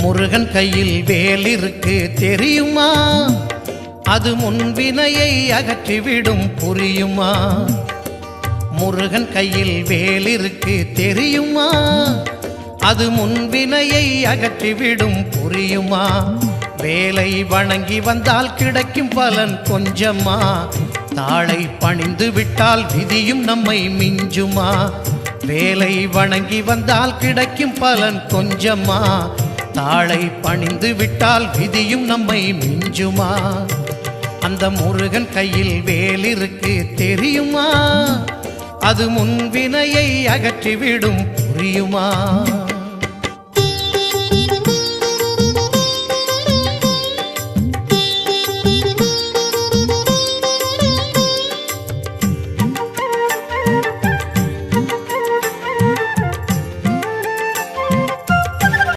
முருகன் கையில் வேல் இருக்கு தெரியுமா? அது முன்வினையை அகற்றிவிடும் புரியுமா? முருகன் கையில் வேல் இருக்கு தெரியுமா? அது முன்வினையை அகற்றிவிடும் புரியுமா? வேலை வணங்கி வந்தால் கிடைக்கும் பலன் கொஞ்சமா? தாளை பணிந்து விட்டால் விதியும் நம்மை மிஞ்சுமா? வேலை வணங்கி வந்தால் கிடைக்கும் பலன் கொஞ்சமா? தாளை பணிந்து விட்டால் விதியும் நம்மை மிஞ்சுமா? அந்த முருகன் கையில் வேல் இருக்கு தெரியுமா? அது முன்வினையை அகற்றிவிடும் புரியுமா?